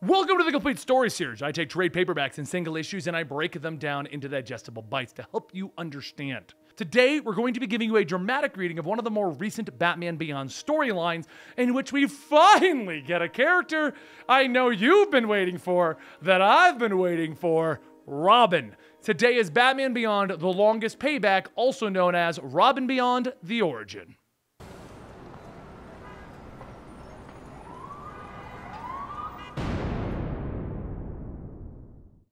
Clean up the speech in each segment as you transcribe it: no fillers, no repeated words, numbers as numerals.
Welcome to the Complete Story Series. I take trade paperbacks and single issues and I break them down into digestible bites to help you understand. Today, we're going to be giving you a dramatic reading of one of the more recent Batman Beyond storylines in which we finally get a character I know you've been waiting for, that I've been waiting for, Robin. Today is Batman Beyond The Longest Payback, also known as Robin Beyond The Origin.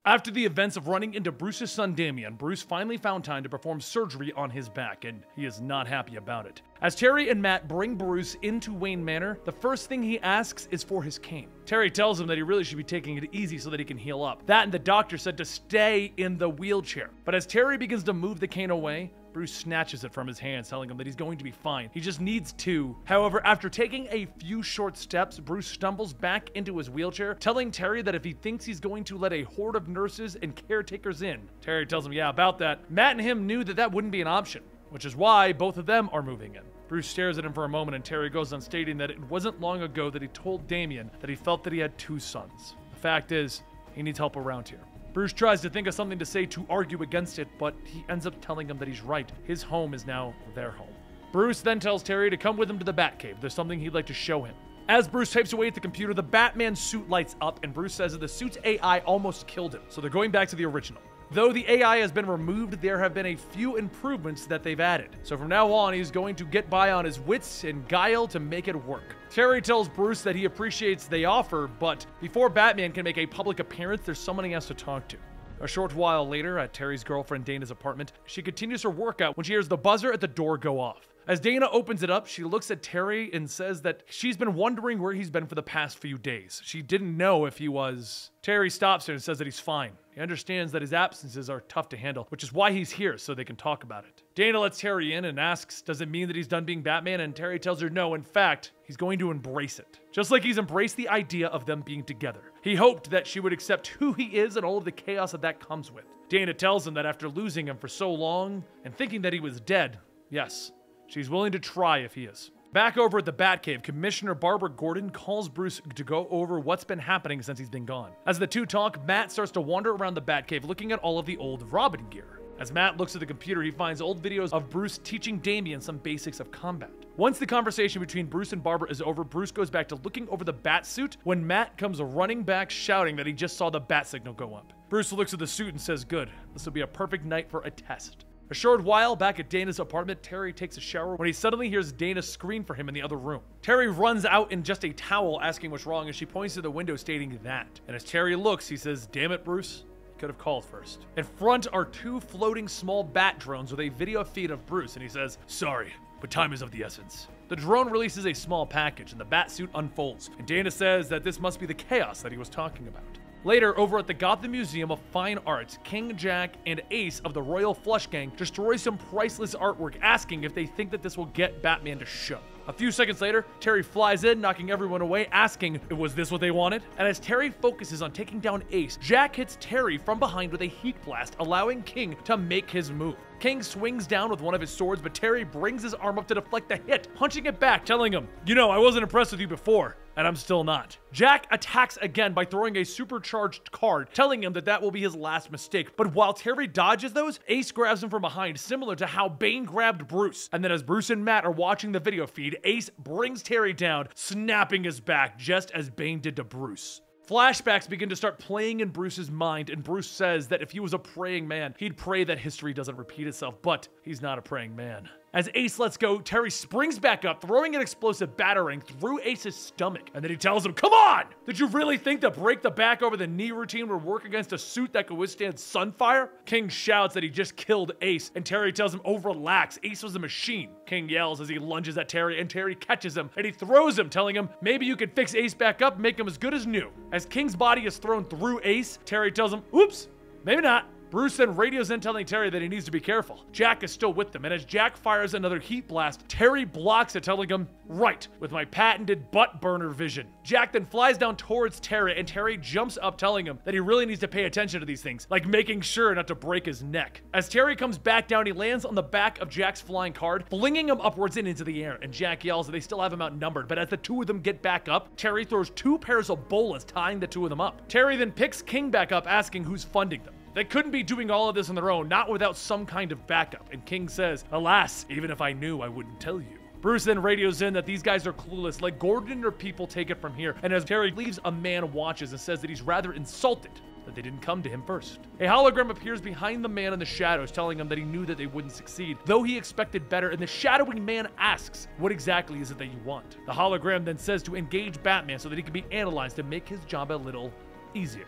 After the events of running into Bruce's son Damian, Bruce finally found time to perform surgery on his back, and he is not happy about it. As Terry and Matt bring Bruce into Wayne Manor, the first thing he asks is for his cane. Terry tells him that he really should be taking it easy so that he can heal up. That and the doctor said to stay in the wheelchair. But as Terry begins to move the cane away, Bruce snatches it from his hands, telling him that he's going to be fine. He just needs to. However, after taking a few short steps, Bruce stumbles back into his wheelchair, telling Terry that if he thinks he's going to let a horde of nurses and caretakers in, Terry tells him, yeah, about that. Matt and him knew that that wouldn't be an option, which is why both of them are moving in. Bruce stares at him for a moment and Terry goes on stating that it wasn't long ago that he told Damian that he felt that he had two sons. The fact is, he needs help around here. Bruce tries to think of something to say to argue against it, but he ends up telling him that he's right. His home is now their home. Bruce then tells Terry to come with him to the Batcave. There's something he'd like to show him. As Bruce types away at the computer, the Batman suit lights up, and Bruce says that the suit's AI almost killed him, so they're going back to the original. Though the AI has been removed, there have been a few improvements that they've added. So from now on, he's going to get by on his wits and guile to make it work. Terry tells Bruce that he appreciates the offer, but before Batman can make a public appearance, there's someone he has to talk to. A short while later, at Terry's girlfriend Dana's apartment, she continues her workout when she hears the buzzer at the door go off. As Dana opens it up, she looks at Terry and says that she's been wondering where he's been for the past few days. She didn't know if he was... Terry stops her and says that he's fine. He understands that his absences are tough to handle, which is why he's here, so they can talk about it. Dana lets Terry in and asks, does it mean that he's done being Batman? And Terry tells her no, in fact, he's going to embrace it. Just like he's embraced the idea of them being together. He hoped that she would accept who he is and all of the chaos that comes with. Dana tells him that after losing him for so long and thinking that he was dead, yes, she's willing to try if he is. Back over at the Batcave, Commissioner Barbara Gordon calls Bruce to go over what's been happening since he's been gone. As the two talk, Matt starts to wander around the Batcave looking at all of the old Robin gear. As Matt looks at the computer, he finds old videos of Bruce teaching Damian some basics of combat. Once the conversation between Bruce and Barbara is over, Bruce goes back to looking over the bat suit when Matt comes running back shouting that he just saw the bat signal go up. Bruce looks at the suit and says, good, this will be a perfect night for a test. A short while back at Dana's apartment, Terry takes a shower when he suddenly hears Dana scream for him in the other room. Terry runs out in just a towel asking what's wrong, and she points to the window stating that. And as Terry looks, he says, damn it, Bruce. You could have called first. In front are two floating small bat drones with a video feed of Bruce, and he says, sorry, but time is of the essence. The drone releases a small package, and the bat suit unfolds, and Dana says that this must be the chaos that he was talking about. Later, over at the Gotham Museum of Fine Arts, King Jack and Ace of the Royal Flush Gang destroy some priceless artwork, asking if they think that this will get Batman to show. A few seconds later, Terry flies in, knocking everyone away, asking, was this what they wanted? And as Terry focuses on taking down Ace, Jack hits Terry from behind with a heat blast, allowing King to make his move. King swings down with one of his swords, but Terry brings his arm up to deflect the hit, punching it back, telling him, you know, I wasn't impressed with you before, and I'm still not. Jack attacks again by throwing a supercharged card, telling him that that will be his last mistake. But while Terry dodges those, Ace grabs him from behind, similar to how Bane grabbed Bruce. And then as Bruce and Matt are watching the video feed, Ace brings Terry down, snapping his back, just as Bane did to Bruce. Flashbacks begin to start playing in Bruce's mind, and Bruce says that if he was a praying man, he'd pray that history doesn't repeat itself, but he's not a praying man. As Ace lets go, Terry springs back up, throwing an explosive batarang through Ace's stomach, and then he tells him, come on! Did you really think that break the back over the knee routine would work against a suit that could withstand sunfire? King shouts that he just killed Ace, and Terry tells him, oh, relax, Ace was a machine. King yells as he lunges at Terry, and Terry catches him, and he throws him, telling him, maybe you could fix Ace back up and make him as good as new. As King's body is thrown through Ace, Terry tells him, oops, maybe not. Bruce then radios in telling Terry that he needs to be careful. Jack is still with them, and as Jack fires another heat blast, Terry blocks it, telling him, "Right, with my patented butt burner vision." Jack then flies down towards Terry, and Terry jumps up, telling him that he really needs to pay attention to these things, like making sure not to break his neck. As Terry comes back down, he lands on the back of Jack's flying card, flinging him upwards and into the air, and Jack yells that they still have him outnumbered, but as the two of them get back up, Terry throws 2 pairs of bolas, tying the two of them up. Terry then picks King back up, asking who's funding them. They couldn't be doing all of this on their own, not without some kind of backup, and King says, "Alas, even if I knew, I wouldn't tell you." Bruce then radios in that these guys are clueless, let Gordon and her people take it from here, and as Terry leaves, a man watches and says that he's rather insulted that they didn't come to him first. A hologram appears behind the man in the shadows, telling him that he knew that they wouldn't succeed, though he expected better, and the shadowy man asks, "What exactly is it that you want?" The hologram then says to engage Batman so that he can be analyzed to make his job a little easier.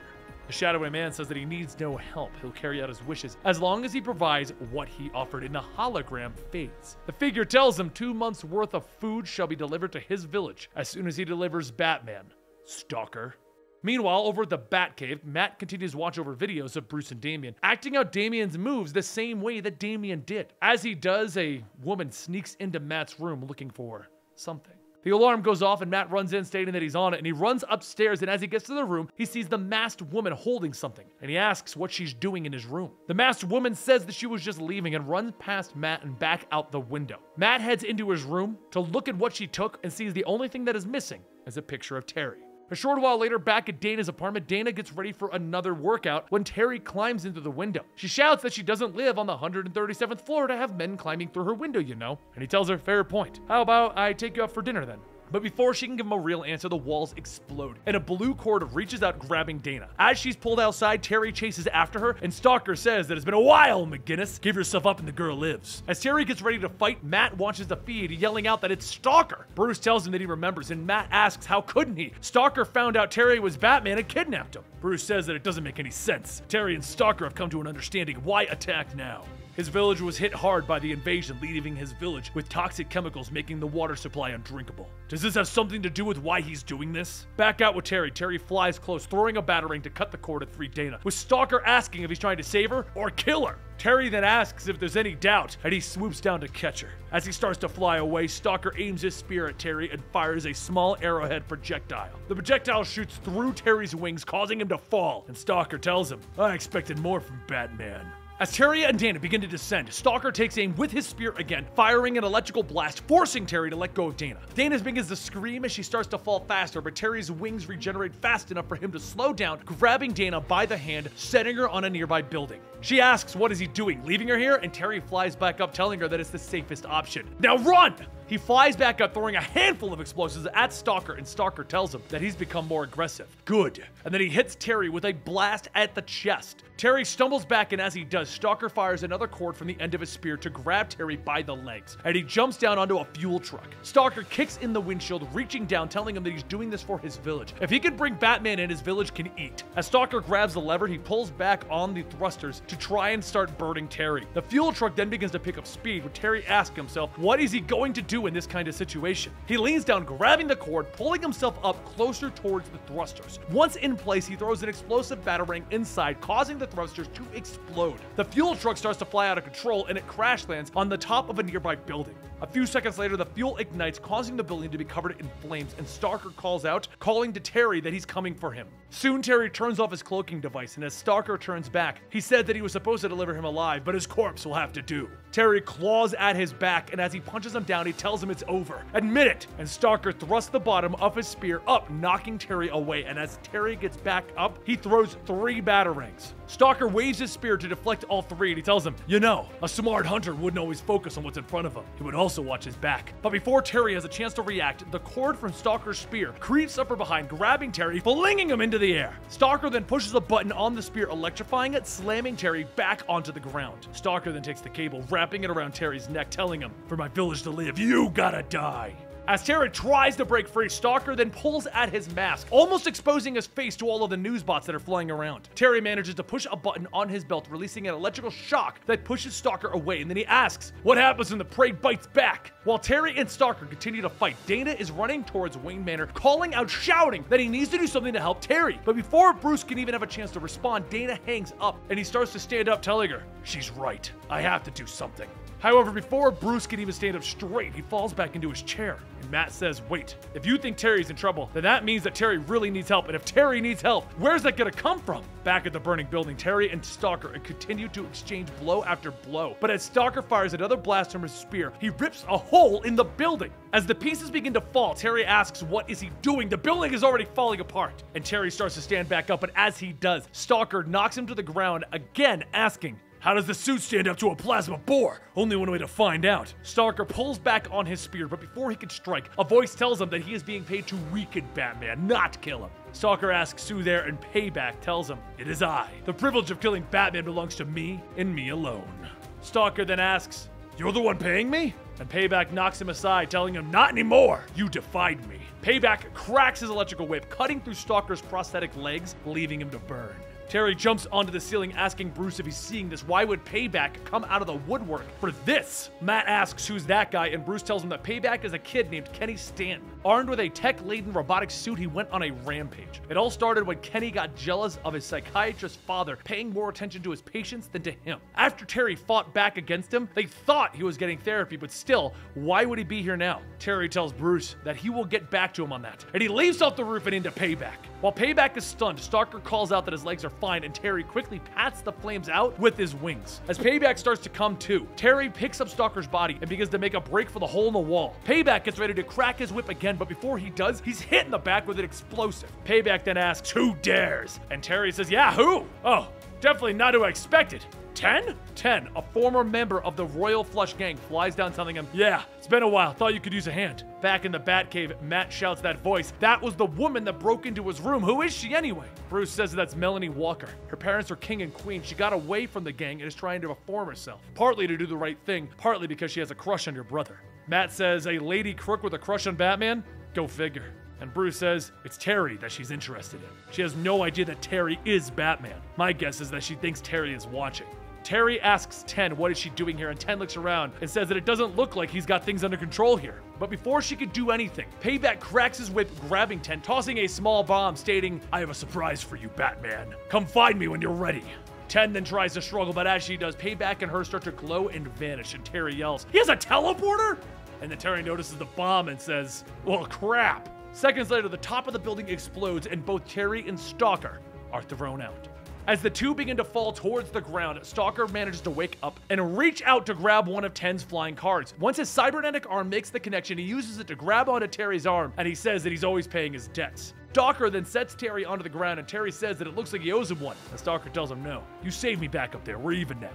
The shadowy man says that he needs no help. He'll carry out his wishes as long as he provides what he offered, and the hologram fades. The figure tells him 2 months' worth of food shall be delivered to his village as soon as he delivers Batman. Stalker. Meanwhile, over at the Batcave, Matt continues to watch over videos of Bruce and Damian, acting out Damian's moves the same way that Damian did. As he does, a woman sneaks into Matt's room looking for something. The alarm goes off and Matt runs in stating that he's on it, and he runs upstairs, and as he gets to the room, he sees the masked woman holding something, and he asks what she's doing in his room. The masked woman says that she was just leaving and runs past Matt and back out the window. Matt heads into his room to look at what she took and sees the only thing that is missing is a picture of Terry. A short while later, back at Dana's apartment, Dana gets ready for another workout when Terry climbs into the window. She shouts that she doesn't live on the 137th floor to have men climbing through her window, you know. And he tells her, "Fair point. How about I take you out for dinner then?" But before she can give him a real answer, the walls explode, and a blue cord reaches out, grabbing Dana. As she's pulled outside, Terry chases after her, and Stalker says that it's been a while, McGinnis. Give yourself up and the girl lives. As Terry gets ready to fight, Matt watches the feed, yelling out that it's Stalker. Bruce tells him that he remembers, and Matt asks how couldn't he? Stalker found out Terry was Batman and kidnapped him. Bruce says that it doesn't make any sense. Terry and Stalker have come to an understanding. Why attack now? His village was hit hard by the invasion, leaving his village with toxic chemicals making the water supply undrinkable. Does this have something to do with why he's doing this? Back out with Terry. Terry flies close, throwing a batarang to cut the cord and free Dana, with Stalker asking if he's trying to save her or kill her. Terry then asks if there's any doubt, and he swoops down to catch her. As he starts to fly away, Stalker aims his spear at Terry and fires a small arrowhead projectile. The projectile shoots through Terry's wings, causing him to fall, and Stalker tells him, "I expected more from Batman." As Terry and Dana begin to descend, Stalker takes aim with his spear again, firing an electrical blast, forcing Terry to let go of Dana. Dana begins to scream as she starts to fall faster, but Terry's wings regenerate fast enough for him to slow down, grabbing Dana by the hand, setting her on a nearby building. She asks what is he doing, leaving her here, and Terry flies back up, telling her that it's the safest option. Now run! He flies back up, throwing a handful of explosives at Stalker, and Stalker tells him that he's become more aggressive. Good. And then he hits Terry with a blast at the chest. Terry stumbles back, and as he does, Stalker fires another cord from the end of his spear to grab Terry by the legs, and he jumps down onto a fuel truck. Stalker kicks in the windshield, reaching down, telling him that he's doing this for his village. If he can bring Batman in, his village can eat. As Stalker grabs the lever, he pulls back on the thrusters to try and start burning Terry. The fuel truck then begins to pick up speed, with Terry asking himself, what is he going to do in this kind of situation? He leans down, grabbing the cord, pulling himself up closer towards the thrusters. Once in place, he throws an explosive batarang inside, causing the thrusters to explode. The fuel truck starts to fly out of control, and it crash lands on the top of a nearby building. A few seconds later, the fuel ignites, causing the building to be covered in flames, and Stalker calls out, calling to Terry that he's coming for him. Soon, Terry turns off his cloaking device, and as Stalker turns back, he said that he was supposed to deliver him alive, but his corpse will have to do. Terry claws at his back, and as he punches him down, he tells him it's over. Admit it! And Stalker thrusts the bottom of his spear up, knocking Terry away, and as Terry gets back up, he throws 3 batarangs. Stalker waves his spear to deflect all 3, and he tells him, you know, a smart hunter wouldn't always focus on what's in front of him. He would also watch his back. But before Terry has a chance to react, the cord from Stalker's spear creeps up from behind, grabbing Terry, flinging him into the air. Stalker then pushes a button on the spear, electrifying it, slamming Terry back onto the ground. Stalker then takes the cable, wrapping it around Terry's neck, telling him, for my village to live, you gotta die. As Terry tries to break free, Stalker then pulls at his mask, almost exposing his face to all of the news bots that are flying around. Terry manages to push a button on his belt, releasing an electrical shock that pushes Stalker away, and then he asks, what happens when the prey bites back? While Terry and Stalker continue to fight, Dana is running towards Wayne Manor, calling out, shouting that he needs to do something to help Terry. But before Bruce can even have a chance to respond, Dana hangs up, and he starts to stand up, telling her, she's right, I have to do something. However, before Bruce can even stand up straight, he falls back into his chair. And Matt says, wait, if you think Terry's in trouble, then that means that Terry really needs help. And if Terry needs help, where's that gonna come from? Back at the burning building, Terry and Stalker continue to exchange blow after blow. But as Stalker fires another blast from his spear, he rips a hole in the building. As the pieces begin to fall, Terry asks, what is he doing? The building is already falling apart. And Terry starts to stand back up, but as he does, Stalker knocks him to the ground, again asking, how does the suit stand up to a plasma bore? Only one way to find out. Stalker pulls back on his spear, but before he can strike, a voice tells him that he is being paid to weaken Batman, not kill him. Stalker asks who there, and Payback tells him, it is I. The privilege of killing Batman belongs to me and me alone. Stalker then asks, you're the one paying me? And Payback knocks him aside, telling him, not anymore. You defied me. Payback cracks his electrical whip, cutting through Stalker's prosthetic legs, leaving him to burn. Terry jumps onto the ceiling, asking Bruce if he's seeing this. Why would Payback come out of the woodwork for this? Matt asks who's that guy, and Bruce tells him that Payback is a kid named Kenny Stanton. Armed with a tech-laden robotic suit, he went on a rampage. It all started when Kenny got jealous of his psychiatrist father, paying more attention to his patients than to him. After Terry fought back against him, they thought he was getting therapy, but still, why would he be here now? Terry tells Bruce that he will get back to him on that, and he leaps off the roof and into Payback. While Payback is stunned, Stalker calls out that his legs are fine, and Terry quickly pats the flames out with his wings. As Payback starts to come to, Terry picks up Stalker's body and begins to make a break for the hole in the wall. Payback gets ready to crack his whip again, but before he does, he's hit in the back with an explosive. Payback then asks, who dares? And Terry says, yeah, who? Oh, definitely not who I expected. 10? 10, a former member of the Royal Flush Gang, flies down telling him, yeah, it's been a while, thought you could use a hand. Back in the Batcave, Matt shouts that voice. That was the woman that broke into his room. Who is she anyway? Bruce says that's Melanie Walker. Her parents are king and queen. She got away from the gang and is trying to reform herself. Partly to do the right thing, partly because she has a crush on your brother. Matt says, a lady crook with a crush on Batman? Go figure. And Bruce says, it's Terry that she's interested in. She has no idea that Terry is Batman. My guess is that she thinks Terry is watching. Terry asks 10 what is she doing here, and 10 looks around and says that it doesn't look like he's got things under control here. But before she could do anything, Payback cracks his whip, grabbing 10, tossing a small bomb, stating, I have a surprise for you, Batman. Come find me when you're ready. 10 then tries to struggle, but as she does, Payback and her start to glow and vanish, and Terry yells, he has a teleporter? And then Terry notices the bomb and says, well, crap. Seconds later, the top of the building explodes, and both Terry and Stalker are thrown out. As the two begin to fall towards the ground, Stalker manages to wake up and reach out to grab one of 10's flying cards. Once his cybernetic arm makes the connection, he uses it to grab onto Terry's arm, and he says that he's always paying his debts. Stalker then sets Terry onto the ground, and Terry says that it looks like he owes him one. And Stalker tells him, no, you saved me back up there, we're even now.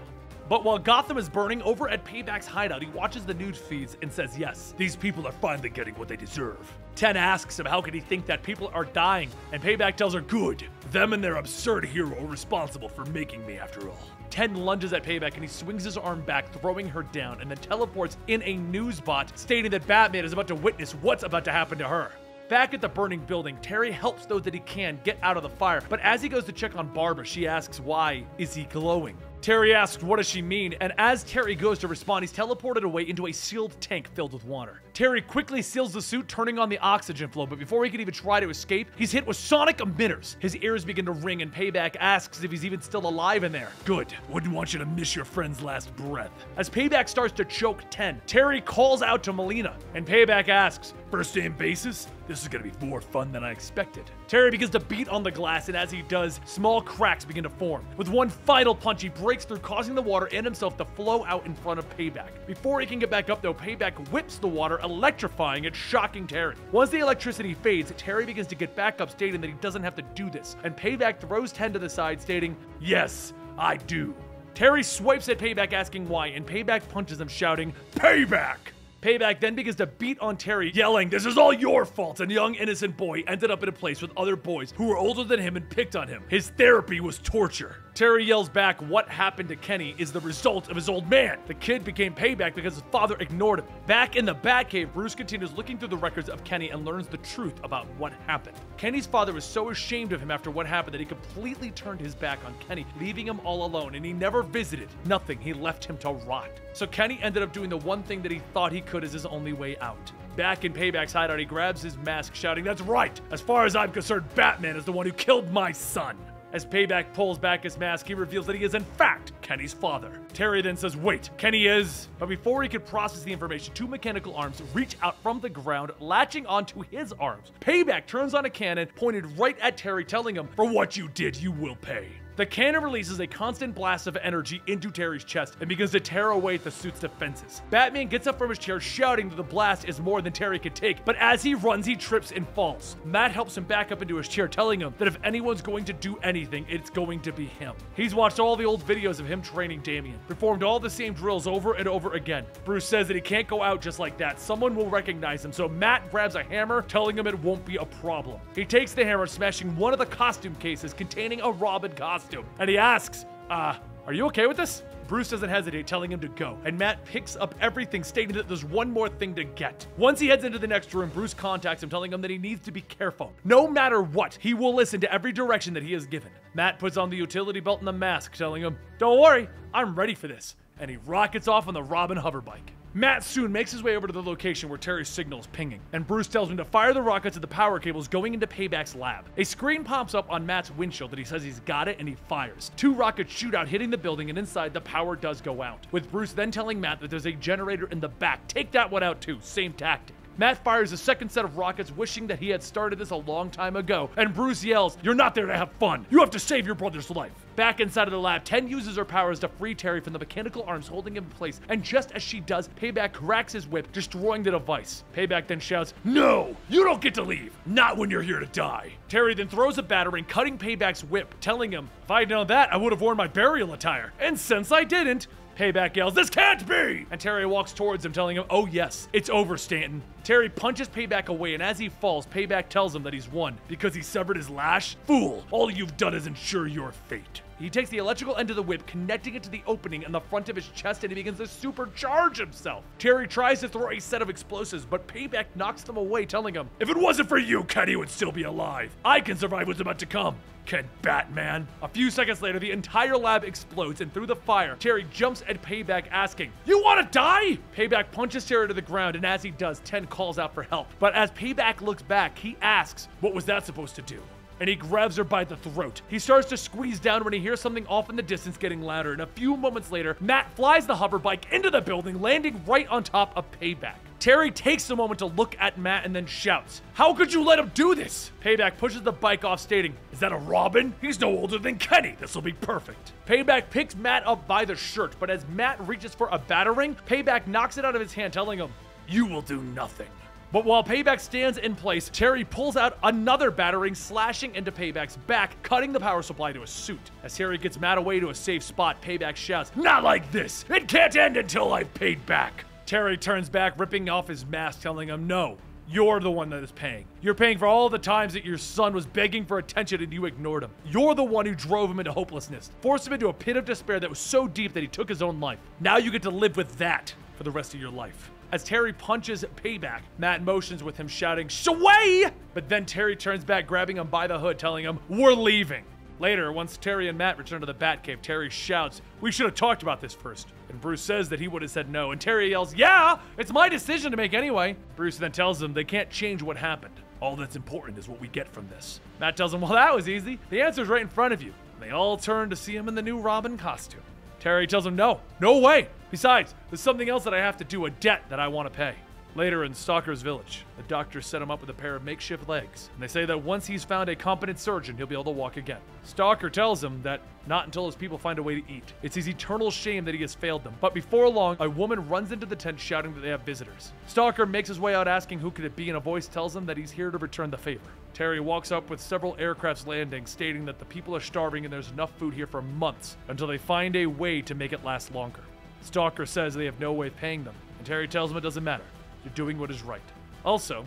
But while Gotham is burning, over at Payback's hideout, he watches the news feeds and says, yes, these people are finally getting what they deserve. 10 asks him how could he think that people are dying, and Payback tells her, good. Them and their absurd hero are responsible for making me after all. 10 lunges at Payback and he swings his arm back, throwing her down, and then teleports in a news bot stating that Batman is about to witness what's about to happen to her. Back at the burning building, Terry helps those that he can get out of the fire, but as he goes to check on Barbara, she asks why is he glowing? Terry asks what does she mean, and as Terry goes to respond, he's teleported away into a sealed tank filled with water. Terry quickly seals the suit, turning on the oxygen flow, but before he can even try to escape, he's hit with sonic emitters. His ears begin to ring, and Payback asks if he's even still alive in there. Good, wouldn't want you to miss your friend's last breath. As Payback starts to choke 10, Terry calls out to Melina, and Payback asks, first name basis? This is gonna be more fun than I expected. Terry begins to beat on the glass, and as he does, small cracks begin to form. With one final punch, he breaks through, causing the water and himself to flow out in front of Payback. Before he can get back up though, Payback whips the water, electrifying and shocking Terry. Once the electricity fades, Terry begins to get back up, stating that he doesn't have to do this, and Payback throws 10 to the side, stating, yes, I do. Terry swipes at Payback, asking why, and Payback punches him, shouting, Payback! Payback then begins to beat on Terry, yelling, this is all your fault, and young innocent boy ended up in a place with other boys who were older than him and picked on him. His therapy was torture. Terry yells back what happened to Kenny is the result of his old man. The kid became payback because his father ignored him. Back in the Batcave, Bruce continues looking through the records of Kenny and learns the truth about what happened. Kenny's father was so ashamed of him after what happened that he completely turned his back on Kenny, leaving him all alone, and he never visited. Nothing, he left him to rot. So Kenny ended up doing the one thing that he thought he could as his only way out. Back in Payback's hideout, he grabs his mask, shouting, "That's right! As far as I'm concerned, Batman is the one who killed my son!" As Payback pulls back his mask, he reveals that he is in fact Kenny's father. Terry then says, "Wait, Kenny is..." But before he could process the information, two mechanical arms reach out from the ground, latching onto his arms. Payback turns on a cannon, pointed right at Terry, telling him, "For what you did, you will pay." The cannon releases a constant blast of energy into Terry's chest and begins to tear away at the suit's defenses. Batman gets up from his chair, shouting that the blast is more than Terry could take, but as he runs, he trips and falls. Matt helps him back up into his chair, telling him that if anyone's going to do anything, it's going to be him. He's watched all the old videos of him training Damian, performed all the same drills over and over again. Bruce says that he can't go out just like that. Someone will recognize him, so Matt grabs a hammer, telling him it won't be a problem. He takes the hammer, smashing one of the costume cases containing a Robin costume. And he asks, are you okay with this? Bruce doesn't hesitate, telling him to go, and Matt picks up everything, stating that there's one more thing to get. Once he heads into the next room, Bruce contacts him, telling him that he needs to be careful. No matter what, he will listen to every direction that he is given. Matt puts on the utility belt and the mask, telling him, "Don't worry, I'm ready for this," and he rockets off on the Robin hoverbike. Matt soon makes his way over to the location where Terry's signal is pinging, and Bruce tells him to fire the rockets at the power cables going into Payback's lab. A screen pops up on Matt's windshield that he says he's got it, and he fires. Two rockets shoot out, hitting the building, and inside the power does go out, with Bruce then telling Matt that there's a generator in the back. Take that one out too, same tactic. Matt fires a second set of rockets, wishing that he had started this a long time ago, and Bruce yells, "You're not there to have fun. You have to save your brother's life." Back inside of the lab, 10 uses her powers to free Terry from the mechanical arms holding him in place, and just as she does, Payback cracks his whip, destroying the device. Payback then shouts, "No! You don't get to leave! Not when you're here to die!" Terry then throws a battering, cutting Payback's whip, telling him, "If I'd known that, I would have worn my burial attire. And since I didn't..." Payback yells, "This can't be!" And Terry walks towards him, telling him, "Oh yes, it's over, Stanton." Terry punches Payback away, and as he falls, Payback tells him that he's won because he severed his lash. "Fool, all you've done is ensure your fate." He takes the electrical end of the whip, connecting it to the opening in the front of his chest, and he begins to supercharge himself. Terry tries to throw a set of explosives, but Payback knocks them away, telling him, "If it wasn't for you, Kenny would still be alive. I can survive what's about to come. Can Batman?" A few seconds later, the entire lab explodes, and through the fire, Terry jumps at Payback, asking, "You want to die?" Payback punches Terry to the ground, and as he does, 10 calls out for help. But as Payback looks back, he asks, "What was that supposed to do?" And he grabs her by the throat. He starts to squeeze down when he hears something off in the distance getting louder, and a few moments later, Matt flies the hoverbike into the building, landing right on top of Payback. Terry takes a moment to look at Matt and then shouts, "How could you let him do this?" Payback pushes the bike off, stating, "Is that a Robin? He's no older than Kenny. This'll be perfect." Payback picks Matt up by the shirt, but as Matt reaches for a battering, Payback knocks it out of his hand, telling him, "You will do nothing." But while Payback stands in place, Terry pulls out another battering, slashing into Payback's back, cutting the power supply to his suit. As Terry gets Matt away to a safe spot, Payback shouts, "Not like this! It can't end until I've paid back!" Terry turns back, ripping off his mask, telling him, "No, you're the one that is paying. You're paying for all the times that your son was begging for attention and you ignored him. You're the one who drove him into hopelessness, forced him into a pit of despair that was so deep that he took his own life. Now you get to live with that for the rest of your life." As Terry punches Payback, Matt motions with him, shouting, "Shaway!" But then Terry turns back, grabbing him by the hood, telling him, "We're leaving." Later, once Terry and Matt return to the Batcave, Terry shouts, "We should have talked about this first." And Bruce says that he would have said no, and Terry yells, "Yeah, it's my decision to make anyway." Bruce then tells them they can't change what happened. All that's important is what we get from this. Matt tells him, "Well, that was easy. The answer's right in front of you." And they all turn to see him in the new Robin costume. Terry tells him, "No way. Besides, there's something else that I have to do, a debt that I want to pay." Later in Stalker's village, the doctors set him up with a pair of makeshift legs, and they say that once he's found a competent surgeon, he'll be able to walk again. Stalker tells him that not until his people find a way to eat. It's his eternal shame that he has failed them. But before long, a woman runs into the tent shouting that they have visitors. Stalker makes his way out asking who could it be, and a voice tells him that he's here to return the favor. Terry walks up with several aircrafts landing, stating that the people are starving and there's enough food here for months until they find a way to make it last longer. Stalker says they have no way of paying them, and Terry tells him it doesn't matter. You're doing what is right. Also,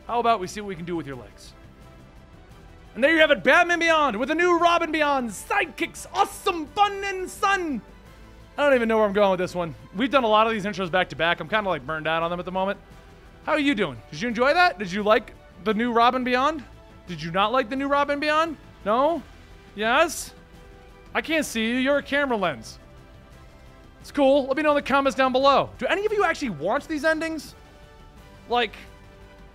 how about we see what we can do with your legs? And there you have it, Batman Beyond with a new Robin Beyond, sidekicks, awesome, fun, and sun. I don't even know where I'm going with this one. We've done a lot of these intros back to back. I'm kind of like burned out on them at the moment. How are you doing? Did you enjoy that? Did you like the new Robin Beyond? Did you not like the new Robin Beyond? No? Yes? I can't see you. You're a camera lens. It's cool. Let me know in the comments down below. Do any of you actually watch these endings? Like,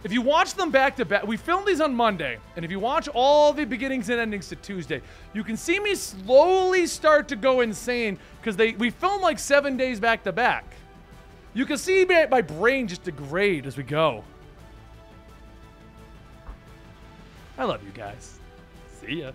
if you watch them back to back, we filmed these on Monday, and if you watch all the beginnings and endings to Tuesday, you can see me slowly start to go insane because we filmed like 7 days back to back. You can see my brain just degrade as we go. I love you guys. See ya.